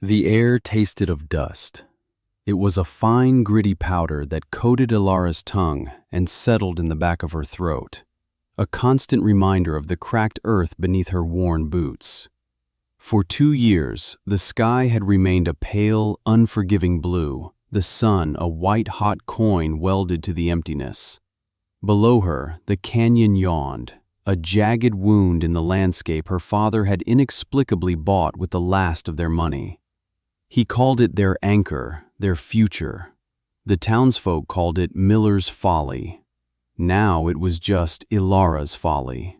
The air tasted of dust. It was a fine, gritty powder that coated Ilara's tongue and settled in the back of her throat, a constant reminder of the cracked earth beneath her worn boots. For 2 years, the sky had remained a pale, unforgiving blue, the sun a white-hot coin welded to the emptiness. Below her, the canyon yawned, a jagged wound in the landscape her father had inexplicably bought with the last of their money. He called it their anchor, their future. The townsfolk called it Miller's Folly. Now it was just Ilara's folly.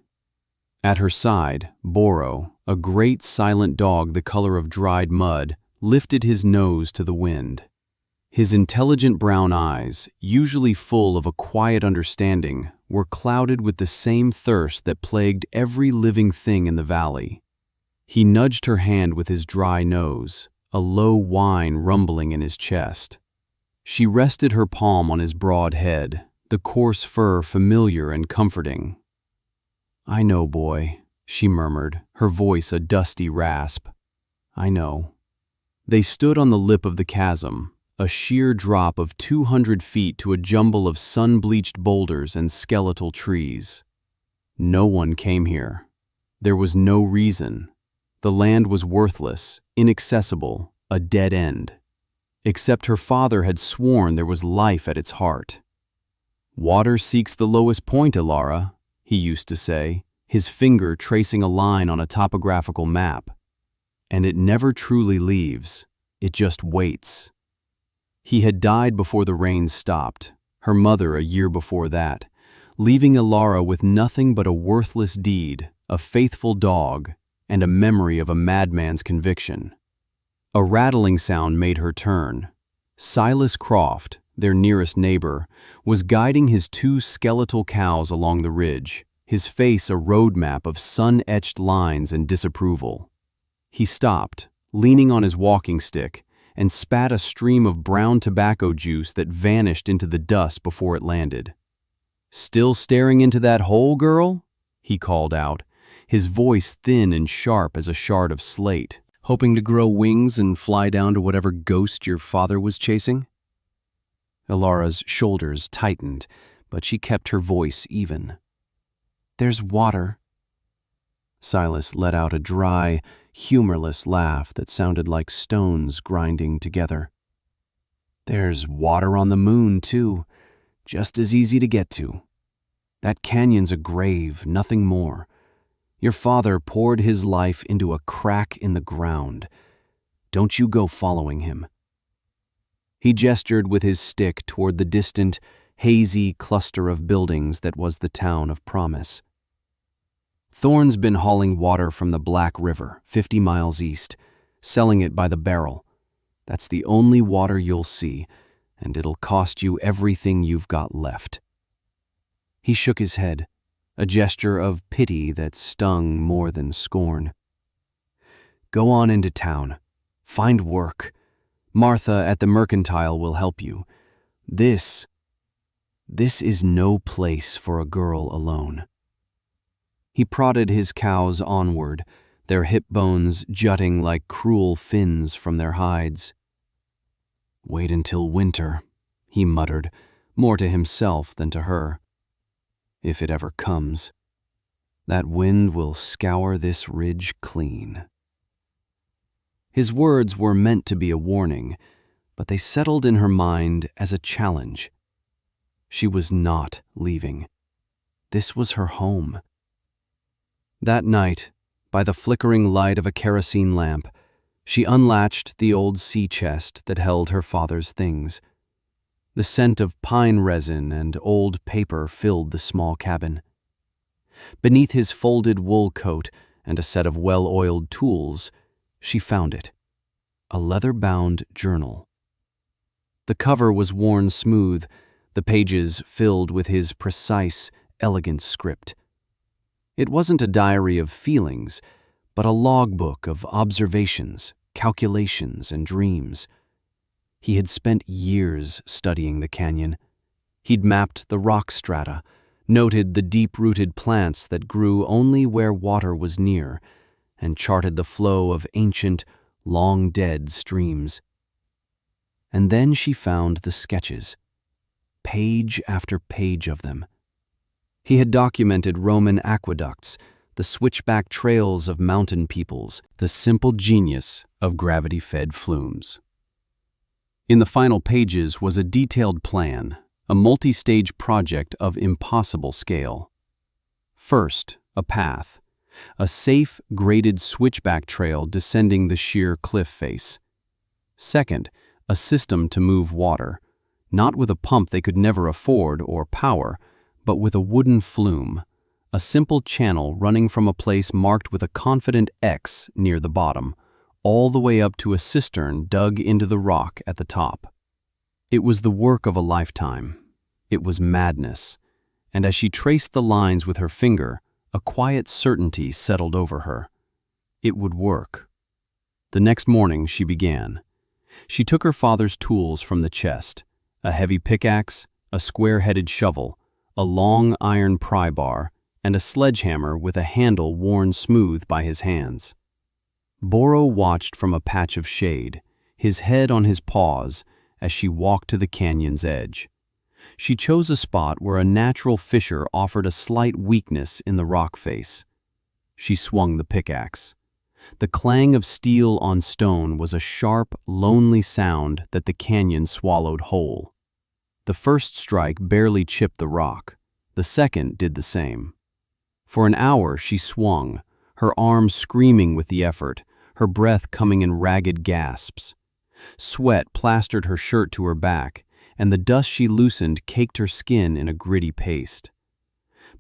At her side, Boro, a great silent dog the color of dried mud, lifted his nose to the wind. His intelligent brown eyes, usually full of a quiet understanding, were clouded with the same thirst that plagued every living thing in the valley. He nudged her hand with his dry nose, a low whine rumbling in his chest. She rested her palm on his broad head, the coarse fur familiar and comforting. "I know, boy," she murmured, her voice a dusty rasp. "I know." They stood on the lip of the chasm, a sheer drop of 200 feet to a jumble of sun-bleached boulders and skeletal trees. No one came here. There was no reason. The land was worthless, inaccessible, a dead end. Except her father had sworn there was life at its heart. "Water seeks the lowest point, Ilara," he used to say, his finger tracing a line on a topographical map. "And it never truly leaves. It just waits." He had died before the rains stopped, her mother a year before that, leaving Ilara with nothing but a worthless deed, a faithful dog, and a memory of a madman's conviction. A rattling sound made her turn. Silas Croft, their nearest neighbor, was guiding his 2 skeletal cows along the ridge, his face a road map of sun-etched lines and disapproval. He stopped, leaning on his walking stick, and spat a stream of brown tobacco juice that vanished into the dust before it landed. "Still staring into that hole, girl?" he called out, his voice thin and sharp as a shard of slate. "Hoping to grow wings and fly down to whatever ghost your father was chasing?" Ilara's shoulders tightened, but she kept her voice even. "There's water." Silas let out a dry, humorless laugh that sounded like stones grinding together. "There's water on the moon, too, just as easy to get to. That canyon's a grave, nothing more. Your father poured his life into a crack in the ground. Don't you go following him." He gestured with his stick toward the distant, hazy cluster of buildings that was the town of Promise. "Thorne's been hauling water from the Black River, 50 miles east, selling it by the barrel. That's the only water you'll see, and it'll cost you everything you've got left." He shook his head, a gesture of pity that stung more than scorn. "Go on into town. Find work. Martha at the Mercantile will help you. This is no place for a girl alone." He prodded his cows onward, their hip bones jutting like cruel fins from their hides. "Wait until winter," he muttered, more to himself than to her. "If it ever comes. That wind will scour this ridge clean." His words were meant to be a warning, but they settled in her mind as a challenge. She was not leaving. This was her home. That night, by the flickering light of a kerosene lamp, she unlatched the old sea chest that held her father's things. The scent of pine resin and old paper filled the small cabin. Beneath his folded wool coat and a set of well-oiled tools, she found it, a leather-bound journal. The cover was worn smooth, the pages filled with his precise, elegant script. It wasn't a diary of feelings, but a logbook of observations, calculations, and dreams. He had spent years studying the canyon. He'd mapped the rock strata, noted the deep-rooted plants that grew only where water was near, and charted the flow of ancient, long dead streams. And then she found the sketches, page after page of them. He had documented Roman aqueducts, the switchback trails of mountain peoples, the simple genius of gravity-fed flumes. In the final pages was a detailed plan, a multi-stage project of impossible scale. First, a path, a safe, graded switchback trail descending the sheer cliff face. Second, a system to move water, not with a pump they could never afford or power, but with a wooden flume, a simple channel running from a place marked with a confident X near the bottom, all the way up to a cistern dug into the rock at the top. It was the work of a lifetime. It was madness, and as she traced the lines with her finger, a quiet certainty settled over her. It would work. The next morning she began. She took her father's tools from the chest, a heavy pickaxe, a square-headed shovel, a long iron pry bar, and a sledgehammer with a handle worn smooth by his hands. Boro watched from a patch of shade, his head on his paws, as she walked to the canyon's edge. She chose a spot where a natural fissure offered a slight weakness in the rock face. She swung the pickaxe. The clang of steel on stone was a sharp, lonely sound that the canyon swallowed whole. The first strike barely chipped the rock. The second did the same. For an hour she swung, her arms screaming with the effort, her breath coming in ragged gasps. Sweat plastered her shirt to her back, and the dust she loosened caked her skin in a gritty paste.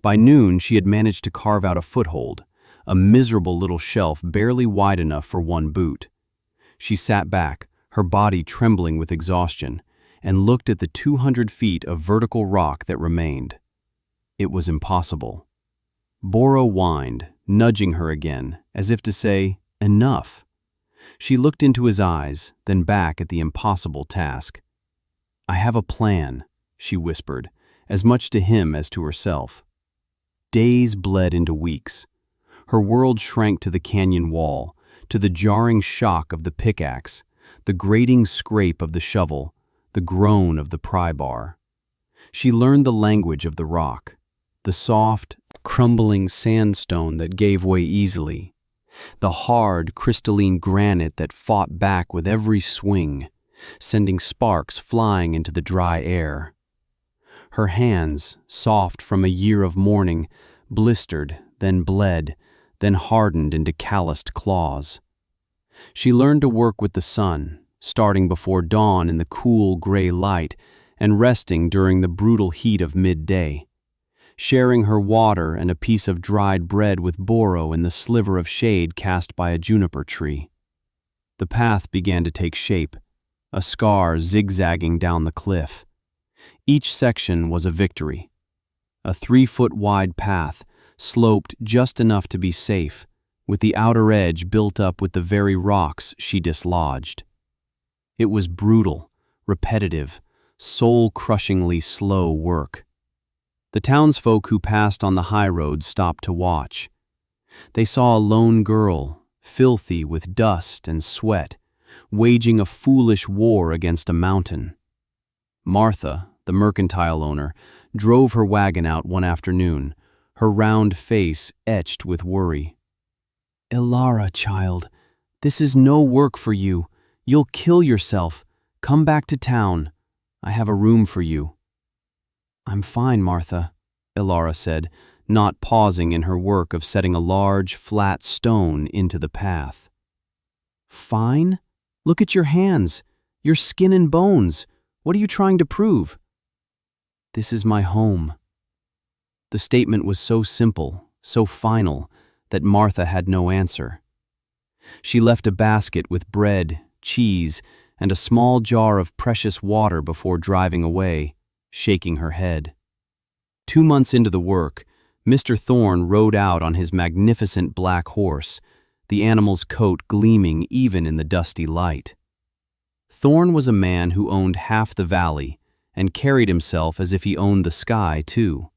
By noon she had managed to carve out a foothold, a miserable little shelf barely wide enough for one boot. She sat back, her body trembling with exhaustion, and looked at the 200 feet of vertical rock that remained. It was impossible. Boro whined, nudging her again, as if to say, "Enough." She looked into his eyes, then back at the impossible task. "I have a plan," she whispered, as much to him as to herself. Days bled into weeks. Her world shrank to the canyon wall, to the jarring shock of the pickaxe, the grating scrape of the shovel, the groan of the pry bar. She learned the language of the rock, the soft, crumbling sandstone that gave way easily, the hard, crystalline granite that fought back with every swing, sending sparks flying into the dry air. Her hands, soft from a year of mourning, blistered, then bled, then hardened into calloused claws. She learned to work with the sun, starting before dawn in the cool gray light and resting during the brutal heat of midday, sharing her water and a piece of dried bread with Boro in the sliver of shade cast by a juniper tree. The path began to take shape, a scar zigzagging down the cliff. Each section was a victory. A 3-foot-wide path, sloped just enough to be safe, with the outer edge built up with the very rocks she dislodged. It was brutal, repetitive, soul-crushingly slow work. The townsfolk who passed on the high road stopped to watch. They saw a lone girl, filthy with dust and sweat, waging a foolish war against a mountain. Martha, the mercantile owner, drove her wagon out one afternoon, her round face etched with worry. "Ilara, child, this is no work for you. You'll kill yourself. Come back to town. I have a room for you." "I'm fine, Martha," Ilara said, not pausing in her work of setting a large, flat stone into the path. "Fine? Look at your hands. Your skin and bones. What are you trying to prove?" "This is my home." The statement was so simple, so final, that Martha had no answer. She left a basket with bread, cheese, and a small jar of precious water before driving away, shaking her head. 2 months into the work, Mr. Thorne rode out on his magnificent black horse, the animal's coat gleaming even in the dusty light. Thorne was a man who owned half the valley and carried himself as if he owned the sky, too.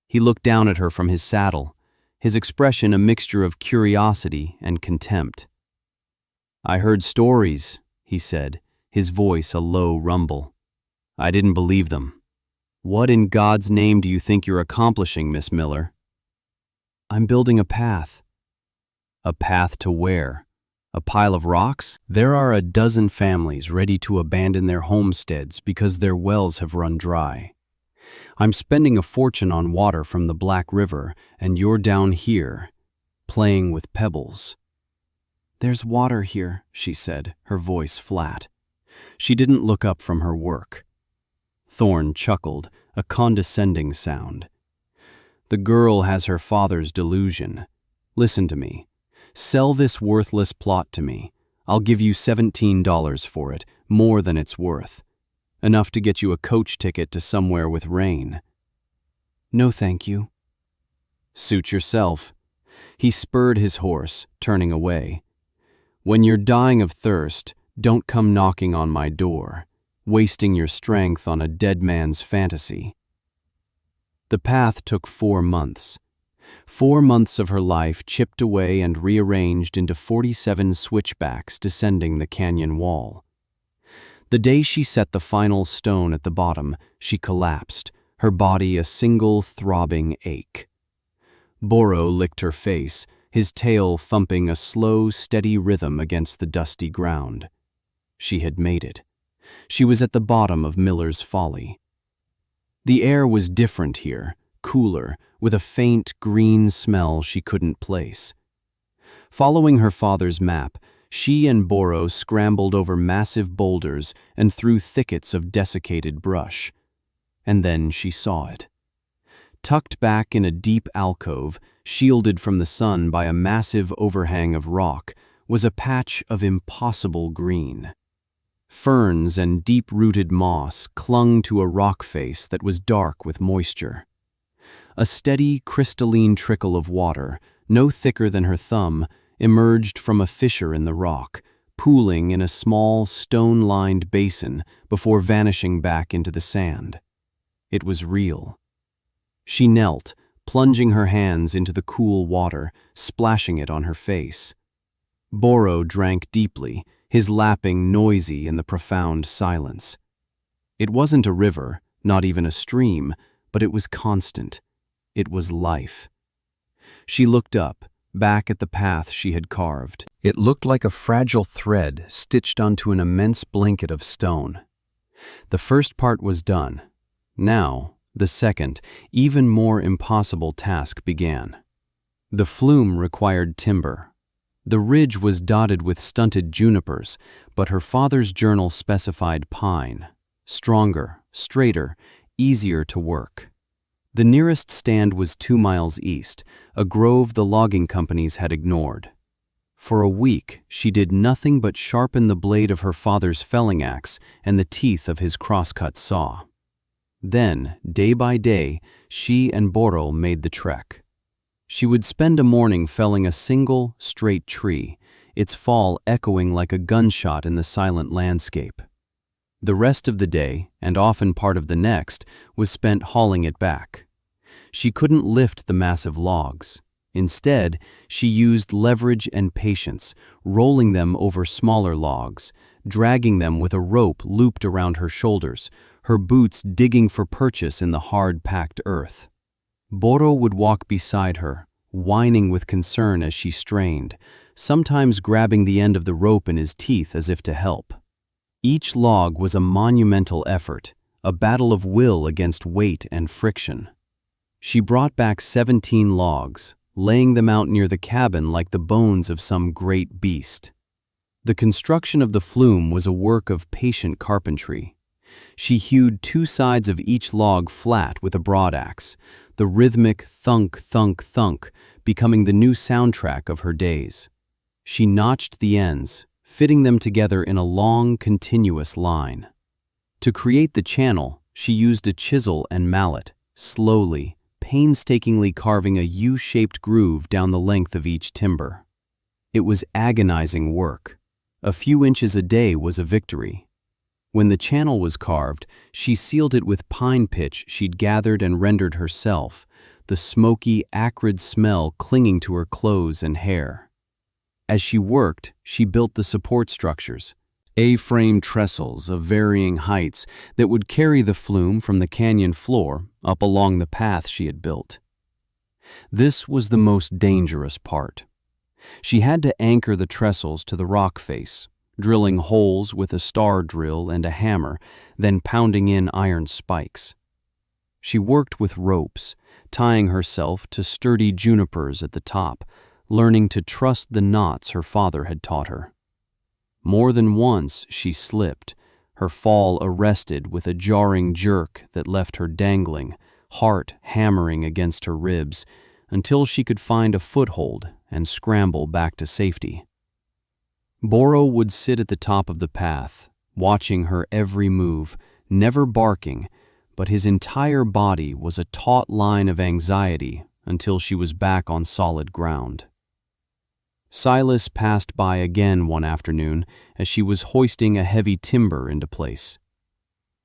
He looked down at her from his saddle, his expression a mixture of curiosity and contempt. "I heard stories," he said, his voice a low rumble. "I didn't believe them. What in God's name do you think you're accomplishing, Miss Miller?" "I'm building a path." "A path to where? A pile of rocks?" "There are a dozen families ready to abandon their homesteads because their wells have run dry. I'm spending a fortune on water from the Black River, and you're down here, playing with pebbles." "There's water here," she said, her voice flat. She didn't look up from her work. Thorne chuckled, a condescending sound. "The girl has her father's delusion. Listen to me. Sell this worthless plot to me. I'll give you $17 for it, more than it's worth. Enough to get you a coach ticket to somewhere with rain." "No, thank you." "Suit yourself." He spurred his horse, turning away. "When you're dying of thirst, don't come knocking on my door, wasting your strength on a dead man's fantasy." The path took 4 months. 4 months of her life chipped away and rearranged into 47 switchbacks descending the canyon wall. The day she set the final stone at the bottom, she collapsed, her body a single throbbing ache. Boro licked her face, his tail thumping a slow, steady rhythm against the dusty ground. She had made it. She was at the bottom of Miller's Folly. The air was different here, cooler, with a faint green smell she couldn't place. Following her father's map, she and Boro scrambled over massive boulders and through thickets of desiccated brush. And then she saw it. Tucked back in a deep alcove, shielded from the sun by a massive overhang of rock, was a patch of impossible green. Ferns and deep-rooted moss clung to a rock face that was dark with moisture. A steady, crystalline trickle of water, no thicker than her thumb, emerged from a fissure in the rock, pooling in a small, stone-lined basin before vanishing back into the sand. It was real. She knelt, plunging her hands into the cool water, splashing it on her face. Boro drank deeply, his lapping noisy in the profound silence. It wasn't a river, not even a stream, but it was constant. It was life. She looked up, back at the path she had carved. It looked like a fragile thread stitched onto an immense blanket of stone. The first part was done. Now, the second, even more impossible task began. The flume required timber. The ridge was dotted with stunted junipers, but her father's journal specified pine. Stronger, straighter, easier to work. The nearest stand was 2 miles east, a grove the logging companies had ignored. For a week, she did nothing but sharpen the blade of her father's felling axe and the teeth of his crosscut saw. Then, day by day, she and Boro made the trek. She would spend a morning felling a single, straight tree, its fall echoing like a gunshot in the silent landscape. The rest of the day, and often part of the next, was spent hauling it back. She couldn't lift the massive logs. Instead, she used leverage and patience, rolling them over smaller logs, dragging them with a rope looped around her shoulders, her boots digging for purchase in the hard-packed earth. Boro would walk beside her, whining with concern as she strained, sometimes grabbing the end of the rope in his teeth as if to help. Each log was a monumental effort, a battle of will against weight and friction. She brought back 17 logs, laying them out near the cabin like the bones of some great beast. The construction of the flume was a work of patient carpentry. She hewed 2 sides of each log flat with a broadaxe, the rhythmic thunk, thunk, thunk becoming the new soundtrack of her days. She notched the ends, fitting them together in a long, continuous line. To create the channel, she used a chisel and mallet, slowly, painstakingly carving a U-shaped groove down the length of each timber. It was agonizing work. A few inches a day was a victory. When the channel was carved, she sealed it with pine pitch she'd gathered and rendered herself, the smoky, acrid smell clinging to her clothes and hair. As she worked, she built the support structures, A-frame trestles of varying heights that would carry the flume from the canyon floor up along the path she had built. This was the most dangerous part. She had to anchor the trestles to the rock face, drilling holes with a star drill and a hammer, then pounding in iron spikes. She worked with ropes, tying herself to sturdy junipers at the top, learning to trust the knots her father had taught her. More than once she slipped, her fall arrested with a jarring jerk that left her dangling, heart hammering against her ribs, until she could find a foothold and scramble back to safety. Boro would sit at the top of the path, watching her every move, never barking, but his entire body was a taut line of anxiety until she was back on solid ground. Silas passed by again one afternoon as she was hoisting a heavy timber into place.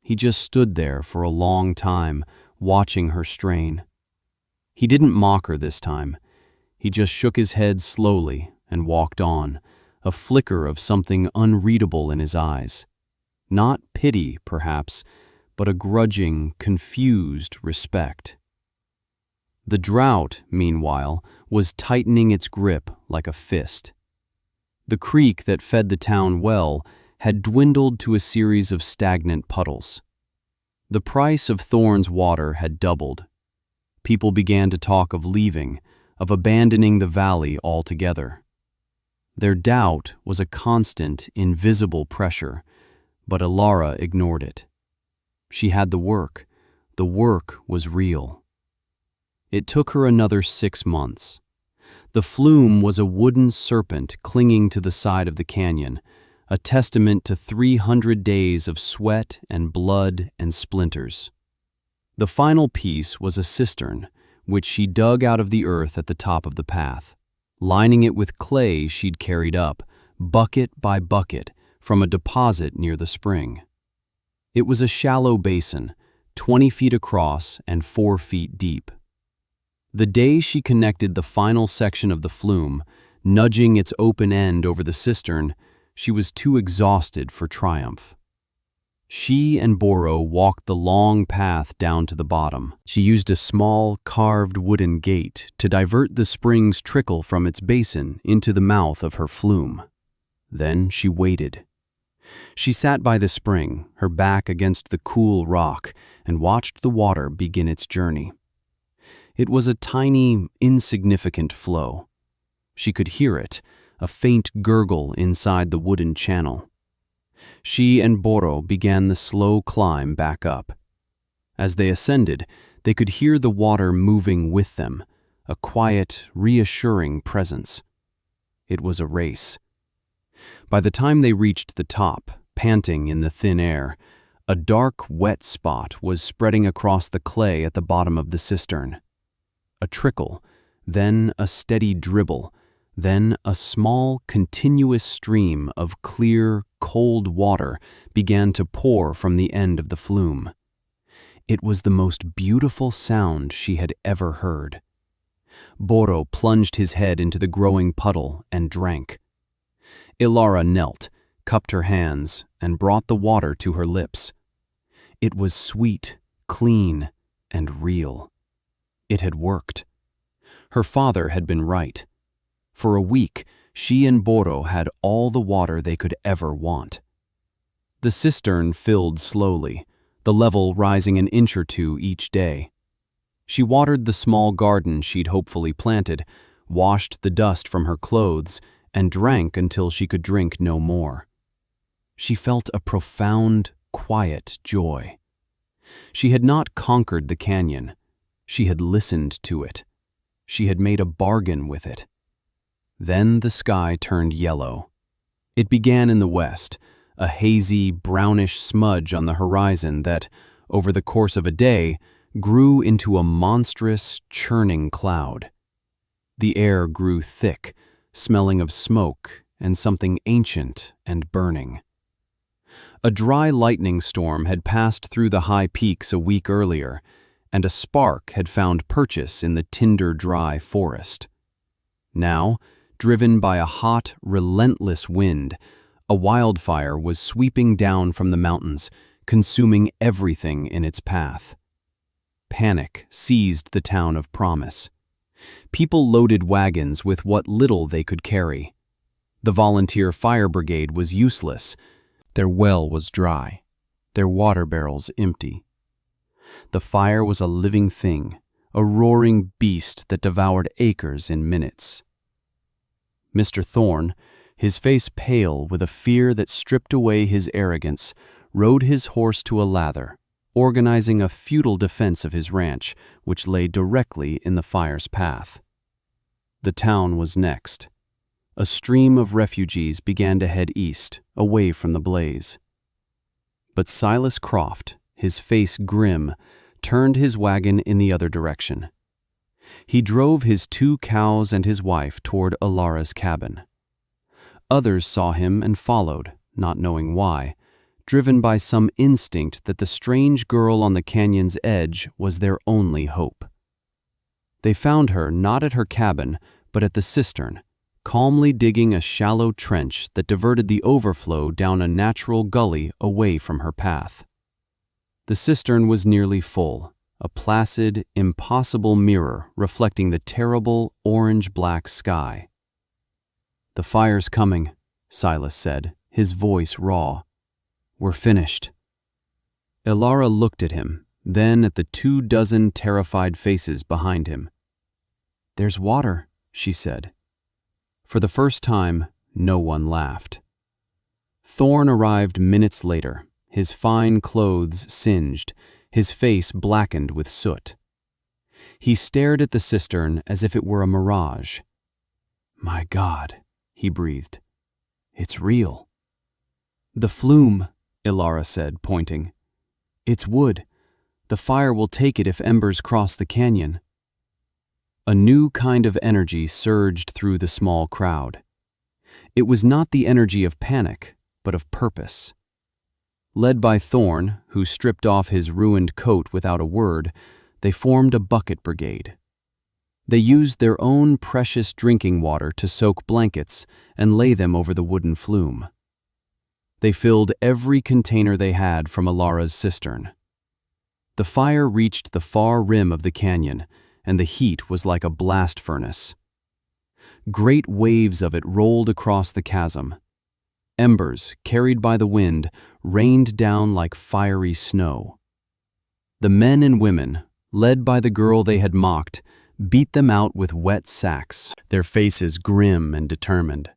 He just stood there for a long time, watching her strain. He didn't mock her this time. He just shook his head slowly and walked on, a flicker of something unreadable in his eyes. Not pity, perhaps, but a grudging, confused respect. The drought, meanwhile, was tightening its grip like a fist. The creek that fed the town well had dwindled to a series of stagnant puddles. The price of Thorn's water had doubled. People began to talk of leaving, of abandoning the valley altogether. Their doubt was a constant, invisible pressure, but Ilara ignored it. She had the work. The work was real. It took her another 6 months. The flume was a wooden serpent clinging to the side of the canyon, a testament to 300 days of sweat and blood and splinters. The final piece was a cistern, which she dug out of the earth at the top of the path, lining it with clay she'd carried up, bucket by bucket, from a deposit near the spring. It was a shallow basin, 20 feet across and 4 feet deep. The day she connected the final section of the flume, nudging its open end over the cistern, she was too exhausted for triumph. She and Boro walked the long path down to the bottom. She used a small, carved wooden gate to divert the spring's trickle from its basin into the mouth of her flume. Then she waited. She sat by the spring, her back against the cool rock, and watched the water begin its journey. It was a tiny, insignificant flow. She could hear it, a faint gurgle inside the wooden channel. She and Boro began the slow climb back up. As they ascended, they could hear the water moving with them, a quiet, reassuring presence. It was a race. By the time they reached the top, panting in the thin air, a dark, wet spot was spreading across the clay at the bottom of the cistern. A trickle, then a steady dribble, then a small, continuous stream of clear, cold water began to pour from the end of the flume. It was the most beautiful sound she had ever heard. Boro plunged his head into the growing puddle and drank. Ilara knelt, cupped her hands, and brought the water to her lips. It was sweet, clean, and real. It had worked. Her father had been right. For a week, she and Boro had all the water they could ever want. The cistern filled slowly, the level rising an inch or two each day. She watered the small garden she'd hopefully planted, washed the dust from her clothes, and drank until she could drink no more. She felt a profound, quiet joy. She had not conquered the canyon. She had listened to it. She had made a bargain with it. Then the sky turned yellow. It began in the west, a hazy, brownish smudge on the horizon that, over the course of a day, grew into a monstrous, churning cloud. The air grew thick, smelling of smoke and something ancient and burning. A dry lightning storm had passed through the high peaks a week earlier, and a spark had found purchase in the tinder-dry forest. Now, driven by a hot, relentless wind. A wildfire was sweeping down from the mountains, consuming everything in its path. Panic seized the town of Promise. People loaded wagons with what little they could carry. The volunteer fire brigade was useless. Their well was dry, their water barrels empty. The fire was a living thing, a roaring beast that devoured acres in minutes. Mr. Thorne, his face pale with a fear that stripped away his arrogance, rode his horse to a lather, organizing a futile defense of his ranch, which lay directly in the fire's path. The town was next. A stream of refugees began to head east, away from the blaze. But Silas Croft, his face grim, turned his wagon in the other direction. He drove his 2 cows and his wife toward Ilara's cabin. Others saw him and followed, not knowing why, driven by some instinct that the strange girl on the canyon's edge was their only hope. They found her not at her cabin, but at the cistern, calmly digging a shallow trench that diverted the overflow down a natural gully away from her path. The cistern was nearly full, a placid, impossible mirror reflecting the terrible orange-black sky. "The fire's coming," Silas said, his voice raw. "We're finished." Ilara looked at him, then at the 24 terrified faces behind him. "There's water," she said. For the first time, no one laughed. Thorne arrived minutes later, his fine clothes singed, his face blackened with soot. He stared at the cistern as if it were a mirage. "My God," he breathed. "It's real." "The flume," Ilara said, pointing. "It's wood. The fire will take it if embers cross the canyon." A new kind of energy surged through the small crowd. It was not the energy of panic, but of purpose. Led by Thorne, who stripped off his ruined coat without a word, they formed a bucket brigade. They used their own precious drinking water to soak blankets and lay them over the wooden flume. They filled every container they had from Ilara's cistern. The fire reached the far rim of the canyon, and the heat was like a blast furnace. Great waves of it rolled across the chasm. Embers, carried by the wind, rained down like fiery snow. The men and women, led by the girl they had mocked, beat them out with wet sacks, their faces grim and determined.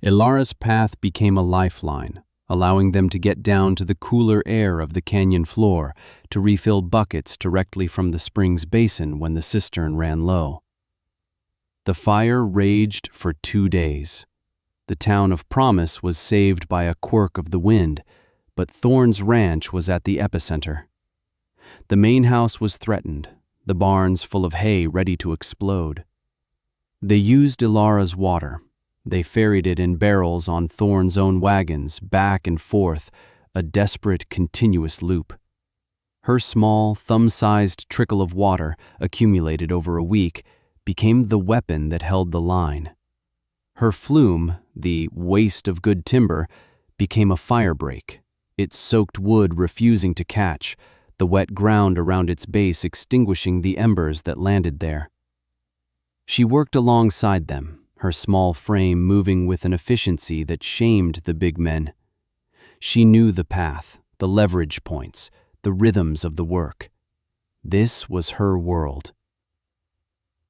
Ilara's path became a lifeline, allowing them to get down to the cooler air of the canyon floor to refill buckets directly from the spring's basin when the cistern ran low. The fire raged for 2 days. The town of Promise was saved by a quirk of the wind, but Thorne's ranch was at the epicenter. The main house was threatened, the barns full of hay ready to explode. They used Ilara's water. They ferried it in barrels on Thorne's own wagons, back and forth, a desperate, continuous loop. Her small, thumb-sized trickle of water, accumulated over a week, became the weapon that held the line. Her flume, the waste of good timber, became a firebreak, its soaked wood refusing to catch, the wet ground around its base extinguishing the embers that landed there. She worked alongside them, her small frame moving with an efficiency that shamed the big men. She knew the path, the leverage points, the rhythms of the work. This was her world.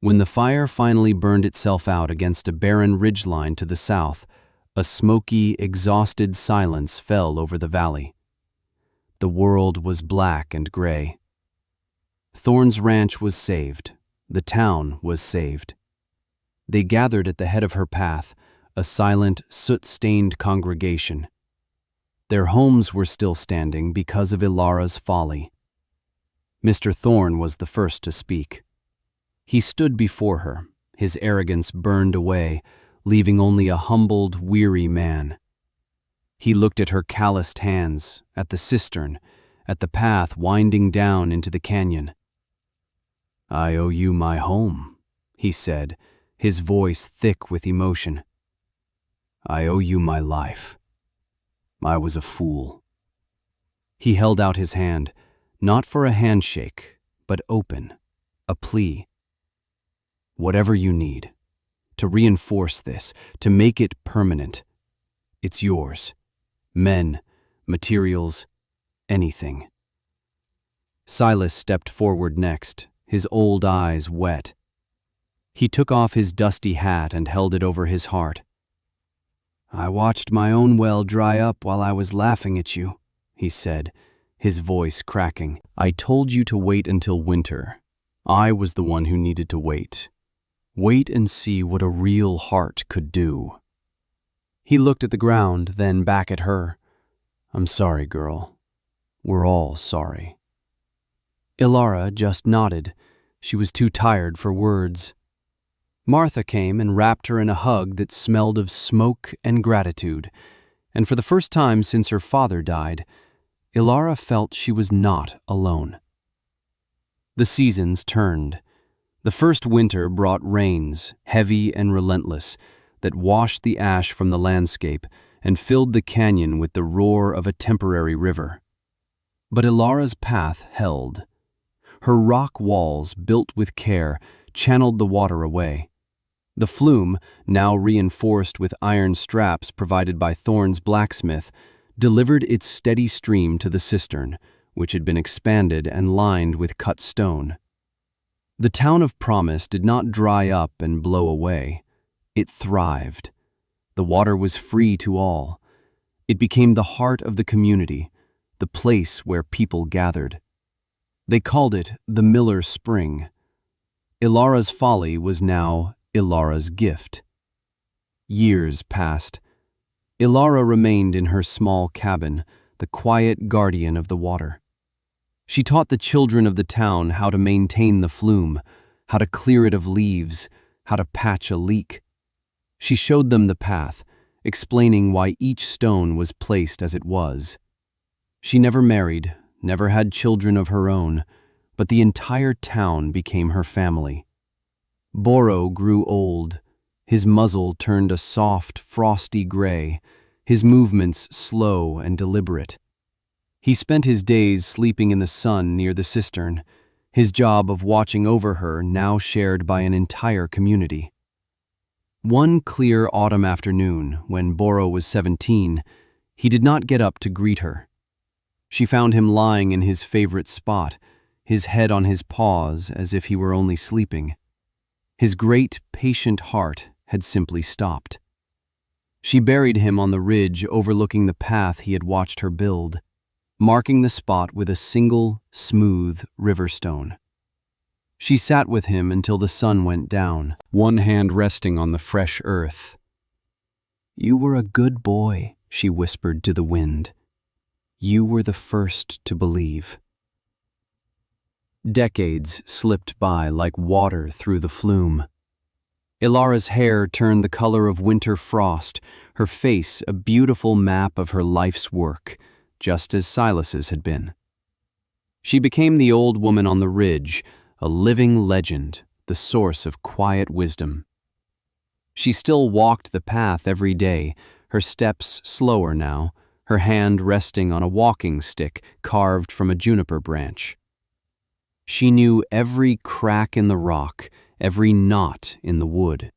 When the fire finally burned itself out against a barren ridgeline to the south, a smoky, exhausted silence fell over the valley. The world was black and gray. Thorne's ranch was saved. The town was saved. They gathered at the head of her path, a silent, soot-stained congregation. Their homes were still standing because of Ilara's folly. Mr. Thorne was the first to speak. He stood before her, his arrogance burned away, leaving only a humbled, weary man. He looked at her calloused hands, at the cistern, at the path winding down into the canyon. "I owe you my home," he said, his voice thick with emotion. "I owe you my life. I was a fool." He held out his hand, not for a handshake, but open, a plea. "Whatever you need, to reinforce this, to make it permanent, it's yours. Men, materials, anything." Silas stepped forward next, his old eyes wet. He took off his dusty hat and held it over his heart. "I watched my own well dry up while I was laughing at you," he said, his voice cracking. "I told you to wait until winter. I was the one who needed to wait. Wait and see what a real heart could do." He looked at the ground, then back at her. "I'm sorry, girl. We're all sorry." Ilara just nodded. She was too tired for words. Martha came and wrapped her in a hug that smelled of smoke and gratitude, and for the first time since her father died, Ilara felt she was not alone. The seasons turned. The first winter brought rains, heavy and relentless, that washed the ash from the landscape and filled the canyon with the roar of a temporary river. But Ilara's path held. Her rock walls, built with care, channeled the water away. The flume, now reinforced with iron straps provided by Thorne's blacksmith, delivered its steady stream to the cistern, which had been expanded and lined with cut stone. The town of Promise did not dry up and blow away. It thrived. The water was free to all. It became the heart of the community, the place where people gathered. They called it the Miller Spring. Ilara's folly was now Ilara's gift. Years passed. Ilara remained in her small cabin, the quiet guardian of the water. She taught the children of the town how to maintain the flume, how to clear it of leaves, how to patch a leak. She showed them the path, explaining why each stone was placed as it was. She never married, never had children of her own, but the entire town became her family. Boro grew old. His muzzle turned a soft, frosty gray, his movements slow and deliberate. He spent his days sleeping in the sun near the cistern, his job of watching over her now shared by an entire community. One clear autumn afternoon, when Boro was 17, he did not get up to greet her. She found him lying in his favorite spot, his head on his paws as if he were only sleeping. His great, patient heart had simply stopped. She buried him on the ridge overlooking the path he had watched her build, marking the spot with a single, smooth river stone. She sat with him until the sun went down, one hand resting on the fresh earth. "You were a good boy," she whispered to the wind. "You were the first to believe." Decades slipped by like water through the flume. Ilara's hair turned the color of winter frost, her face a beautiful map of her life's work, just as Silas's had been. She became the old woman on the ridge, a living legend, the source of quiet wisdom. She still walked the path every day, her steps slower now, her hand resting on a walking stick carved from a juniper branch. She knew every crack in the rock, every knot in the wood.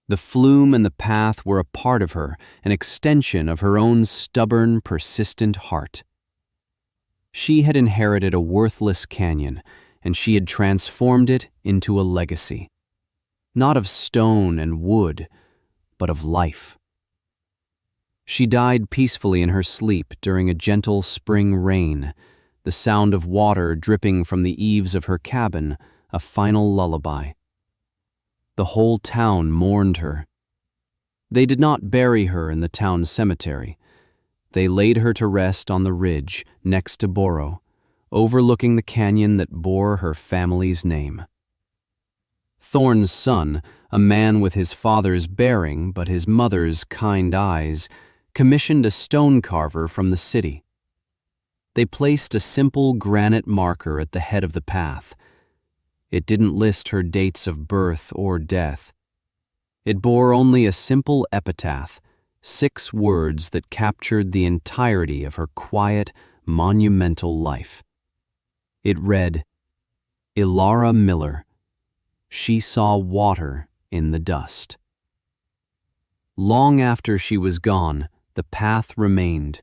The flume and the path were a part of her, an extension of her own stubborn, persistent heart. She had inherited a worthless canyon, and she had transformed it into a legacy. Not of stone and wood, but of life. She died peacefully in her sleep during a gentle spring rain, the sound of water dripping from the eaves of her cabin, a final lullaby. The whole town mourned her. They did not bury her in the town cemetery. They laid her to rest on the ridge next to Boro, overlooking the canyon that bore her family's name. Thorne's son, a man with his father's bearing but his mother's kind eyes, commissioned a stone carver from the city. They placed a simple granite marker at the head of the path. It didn't list her dates of birth or death, It bore only a simple epitaph, 6 words that captured the entirety of her quiet, monumental life. It read, "Ilara Miller. She saw water in the dust." Long after she was gone, the path remained.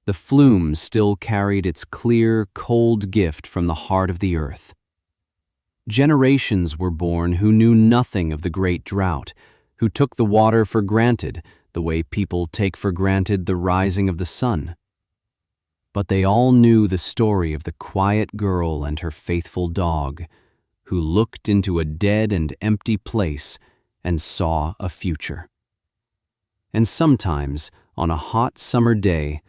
The flume still carried its clear, cold gift from the heart of the earth. Generations were born who knew nothing of the great drought, who took the water for granted, the way people take for granted the rising of the sun. But they all knew the story of the quiet girl and her faithful dog, who looked into a dead and empty place and saw a future. And sometimes, on a hot summer day,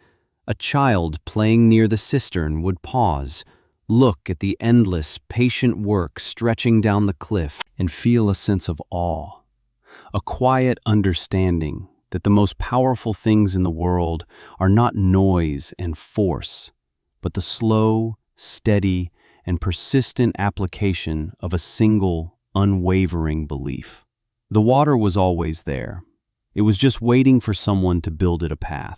a child playing near the cistern would pause, look at the endless, patient work stretching down the cliff, and feel a sense of awe, a quiet understanding that the most powerful things in the world are not noise and force, but the slow, steady, and persistent application of a single, unwavering belief. The water was always there. It was just waiting for someone to build it a path.